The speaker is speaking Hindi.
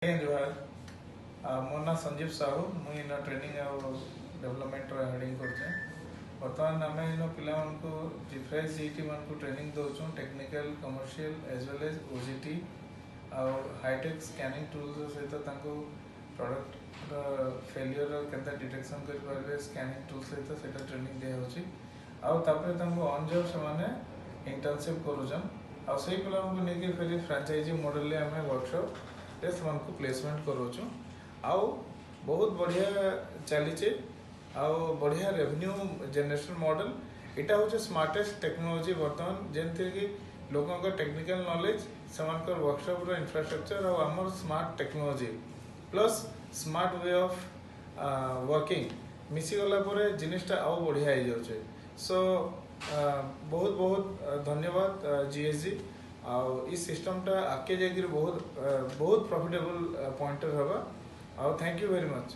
जुहार मो ना संजीव साहू मुझे ट्रेनिंग डेवलपमेंट हेडिंग करते बर्तमान आम इन पिला डिफरेंस जीटी मान ट्रेनिंग दौचु technical commercial as well as OJT high tech scanning tools सहित प्रोडक्ट फेलियर केंता डिटेक्शन करेंगे स्कैनिंग टूल सहित से ट्रेनिंग दिखाई ऑन जॉब से इंटर्नशिप करुचन आई पिला नहीं फिर फ्रांचाइजी मॉडल आम वर्कशॉप से प्लेसमेंट करोचु आउ बहुत बढ़िया चलीचे आउ बढ़िया रेवेन्यू जनरेशन मॉडल इटा हूँ स्मार्टेस्ट टेक्नोलॉजी बर्तमान जैसे कि लोकों का टेक्निकल नॉलेज से वर्कशॉप इंफ्रास्ट्रक्चर और आमर smart technology plus smart way of working मिसीगला जिनिसटा आउ बढ़िया हो जाए सो बहुत बहुत धन्यवाद जीएसजी इस सिस्टमटा आगे जाकर बहुत बहुत प्रॉफिटेबल पॉइंटर हवा थैंक यू वेरी मच।